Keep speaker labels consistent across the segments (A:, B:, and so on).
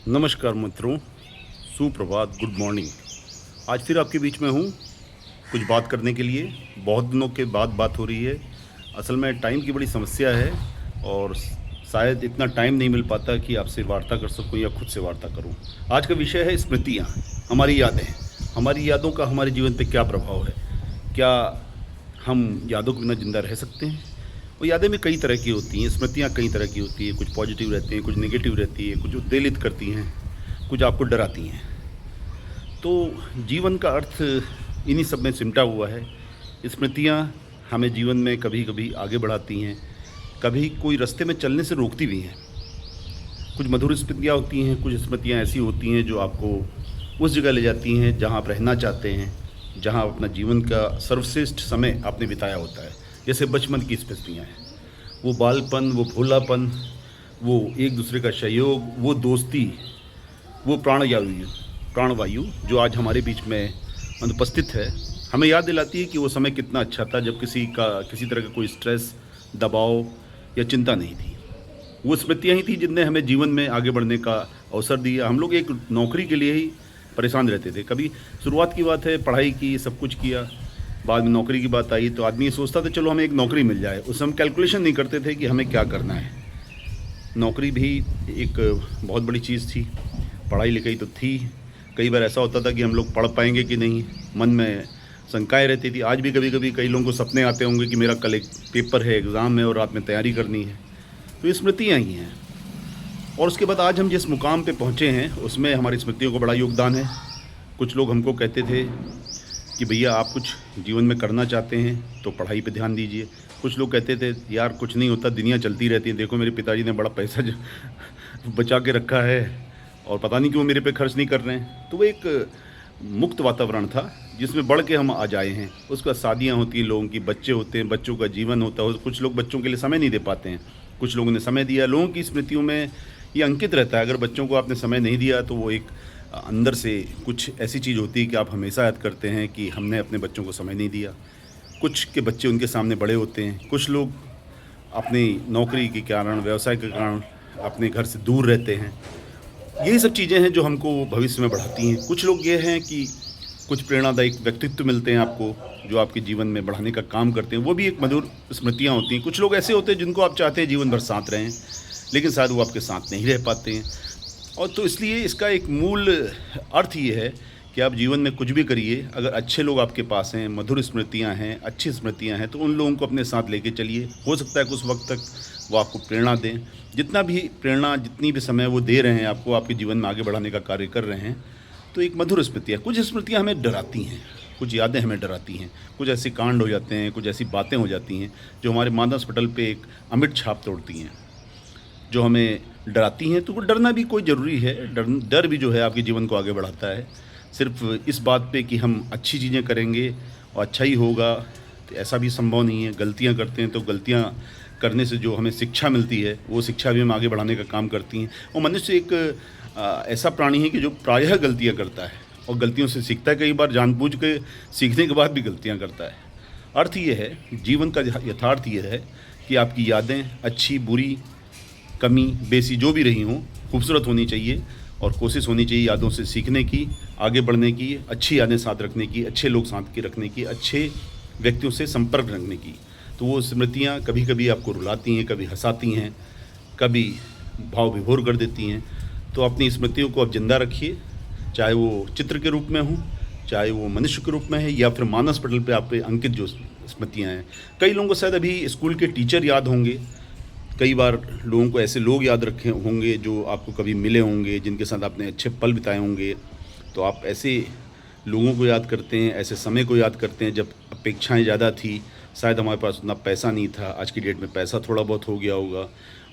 A: नमस्कार मित्रों, सुप्रभात, गुड मॉर्निंग। आज फिर आपके बीच में हूँ कुछ बात करने के लिए। बहुत दिनों के बाद बात हो रही है। असल में टाइम की बड़ी समस्या है और शायद इतना टाइम नहीं मिल पाता कि आपसे वार्ता कर सकूँ या खुद से वार्ता करूँ। आज का विषय है स्मृतियाँ, हमारी यादें। हमारी यादों का हमारे जीवन पे क्या प्रभाव है? क्या हम यादों के बिना ज़िंदा रह सकते हैं? वो यादें भी कई तरह की होती हैं, स्मृतियाँ कई तरह की होती हैं। कुछ पॉजिटिव रहती हैं, कुछ नेगेटिव रहती है, कुछ उत्तेजित करती हैं, कुछ आपको डराती हैं। तो जीवन का अर्थ इन्हीं सब में सिमटा हुआ है। स्मृतियाँ हमें जीवन में कभी कभी आगे बढ़ाती हैं, कभी कोई रास्ते में चलने से रोकती भी हैं। कुछ मधुर स्मृतियाँ होती हैं, कुछ स्मृतियाँ ऐसी होती हैं जो आपको उस जगह ले जाती हैं जहाँ आप रहना चाहते हैं, जहाँ अपना जीवन का सर्वश्रेष्ठ समय आपने बिताया होता है। जैसे बचपन की स्मृतियाँ हैं, वो बालपन, वो भोलापन, वो एक दूसरे का सहयोग, वो दोस्ती, वो प्राणवायु जो आज हमारे बीच में अनुपस्थित है, हमें याद दिलाती है कि वो समय कितना अच्छा था जब किसी तरह का कोई स्ट्रेस, दबाव या चिंता नहीं थी। वो स्मृतियाँ ही थी जिनने हमें जीवन में आगे बढ़ने का अवसर दिया। हम लोग एक नौकरी के लिए ही परेशान रहते थे। कभी शुरुआत की बात है, पढ़ाई की, सब कुछ किया, बाद में नौकरी की बात आई तो आदमी ये सोचता था चलो हमें एक नौकरी मिल जाए। उस हम कैलकुलेशन नहीं करते थे कि हमें क्या करना है। नौकरी भी एक बहुत बड़ी चीज़ थी, पढ़ाई लिखाई तो थी। कई बार ऐसा होता था कि हम लोग पढ़ पाएंगे कि नहीं, मन में शंकाएँ रहती थी। आज भी कभी कभी कई लोगों को सपने आते होंगे कि मेरा कल एक पेपर है, एग्ज़ाम है और रात में तैयारी करनी है। तो ये स्मृतियाँ ही हैं। और उसके बाद आज हम जिस मुकाम पे पहुँचे हैं उसमें हमारी स्मृतियों का बड़ा योगदान है। कुछ लोग हमको कहते थे कि भैया आप कुछ जीवन में करना चाहते हैं तो पढ़ाई पे ध्यान दीजिए। कुछ लोग कहते थे यार कुछ नहीं होता, दुनिया चलती रहती है, देखो मेरे पिताजी ने बड़ा पैसा बचा के रखा है और पता नहीं क्यों मेरे पे खर्च नहीं कर रहे हैं। तो वो एक मुक्त वातावरण था जिसमें बढ़ के हम आज आए हैं। उसके बाद शादियाँ होती हैं, लोगों की बच्चे होते हैं, बच्चों का जीवन होता है। कुछ लोग बच्चों के लिए समय नहीं दे पाते हैं, कुछ लोगों ने समय दिया। लोगों की स्मृतियों में ये अंकित रहता है, अगर बच्चों को आपने समय नहीं दिया तो वो एक अंदर से कुछ ऐसी चीज़ होती है कि आप हमेशा याद करते हैं कि हमने अपने बच्चों को समय नहीं दिया। कुछ के बच्चे उनके सामने बड़े होते हैं, कुछ लोग अपनी नौकरी के कारण, व्यवसाय के कारण अपने घर से दूर रहते हैं। यही सब चीज़ें हैं जो हमको भविष्य में बढ़ाती हैं। कुछ लोग ये हैं कि कुछ प्रेरणादायक व्यक्तित्व मिलते हैं आपको जो आपके जीवन में बढ़ाने का काम करते हैं, वो भी एक मधुर स्मृतियाँ होती हैं। कुछ लोग ऐसे होते हैं जिनको आप चाहते हैं जीवन भर साथ रहें, लेकिन शायद वो आपके साथ नहीं रह पाते हैं। और तो इसलिए इसका एक मूल अर्थ ये है कि आप जीवन में कुछ भी करिए, अगर अच्छे लोग आपके पास हैं, मधुर स्मृतियाँ हैं, अच्छी स्मृतियाँ हैं, तो उन लोगों को अपने साथ लेके चलिए। हो सकता है कुछ वक्त तक वो आपको प्रेरणा दें। जितना भी प्रेरणा, जितनी भी समय वो दे रहे हैं आपको, आपके जीवन में आगे बढ़ाने का कार्य कर रहे हैं, तो एक मधुर स्मृतियाँ। कुछ स्मृतियाँ हमें डराती हैं, कुछ यादें हमें डराती हैं, कुछ ऐसे कांड हो जाते हैं, कुछ ऐसी बातें हो जाती हैं जो हमारे मानस पटल पे एक अमिट छाप तोड़ती हैं, जो हमें डराती हैं। तो वो डरना भी कोई ज़रूरी है। डर भी जो है आपके जीवन को आगे बढ़ाता है। सिर्फ इस बात पे कि हम अच्छी चीज़ें करेंगे और अच्छा ही होगा, तो ऐसा भी संभव नहीं है। गलतियाँ करते हैं तो गलतियाँ करने से जो हमें शिक्षा मिलती है, वो शिक्षा भी हम आगे बढ़ाने का काम करती हैं। और मनुष्य एक ऐसा प्राणी है कि जो प्रायः गलतियाँ करता है और गलतियों से सीखता है। कई बार जानबूझ के सीखने के बाद भी गलतियाँ करता है। अर्थ ये है, जीवन का यथार्थ ये है कि आपकी यादें अच्छी, बुरी, कमी बेसी जो भी रही हों, खूबसूरत होनी चाहिए और कोशिश होनी चाहिए यादों से सीखने की, आगे बढ़ने की, अच्छी यादें साथ रखने की, अच्छे लोग साथ के रखने की, अच्छे व्यक्तियों से संपर्क रखने की। तो वो स्मृतियाँ कभी कभी आपको रुलाती हैं, कभी हंसाती हैं, कभी भाव विभोर कर देती हैं। तो अपनी स्मृतियों को आप जिंदा रखिए, चाहे वो चित्र के रूप में हो, चाहे वो मनुष्य के रूप में है, या फिर मानस पटल पे आप पे अंकित जो स्मृतियाँ हैं। कई लोगों को शायद अभी स्कूल के टीचर याद होंगे, कई बार लोगों को ऐसे लोग याद रखे होंगे जो आपको कभी मिले होंगे, जिनके साथ आपने अच्छे पल बिताए होंगे। तो आप ऐसे लोगों को याद करते हैं, ऐसे समय को याद करते हैं जब अपेक्षाएं ज़्यादा थी, शायद हमारे पास उतना पैसा नहीं था। आज की डेट में पैसा थोड़ा बहुत हो गया होगा,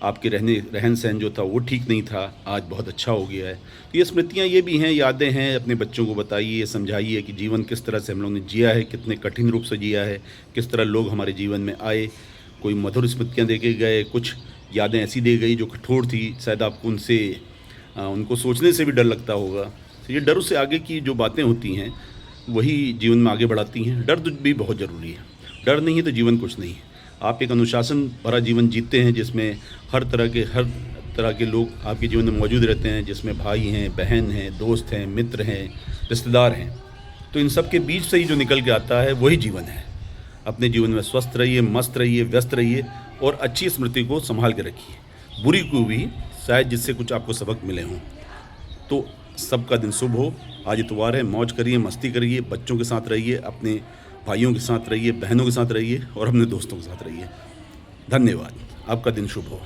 A: आपके रहन सहन जो था वो ठीक नहीं था, आज बहुत अच्छा हो गया है। तो ये स्मृतियाँ ये भी हैं, यादें हैं। अपने बच्चों को बताइए, समझाइए कि जीवन किस तरह से हम लोगों ने जिया है, कितने कठिन रूप से जिया है, किस तरह लोग हमारे जीवन में आए। कोई मधुर स्मृतियाँ दे के गए, कुछ यादें ऐसी दे गई जो कठोर थी, शायद आपको उनको सोचने से भी डर लगता होगा। तो ये डर से आगे की जो बातें होती हैं वही जीवन में आगे बढ़ाती हैं। डर भी बहुत ज़रूरी है, डर नहीं है तो जीवन कुछ नहीं है। आप एक अनुशासन भरा जीवन जीते हैं जिसमें हर तरह के लोग आपके जीवन में मौजूद रहते हैं, जिसमें भाई हैं, बहन हैं, दोस्त हैं, मित्र हैं, रिश्तेदार हैं। तो इन सब के बीच से ही जो निकल के आता है वही जीवन है। अपने जीवन में स्वस्थ रहिए, मस्त रहिए, व्यस्त रहिए और अच्छी स्मृति को संभाल के रखिए। बुरी को भी शायद जिससे कुछ आपको सबक मिले हों। तो सबका दिन शुभ हो। आज इतवार है, मौज करिए, मस्ती करिए, बच्चों के साथ रहिए, अपने भाइयों के साथ रहिए, बहनों के साथ रहिए और अपने दोस्तों के साथ रहिए। धन्यवाद। आपका दिन शुभ हो।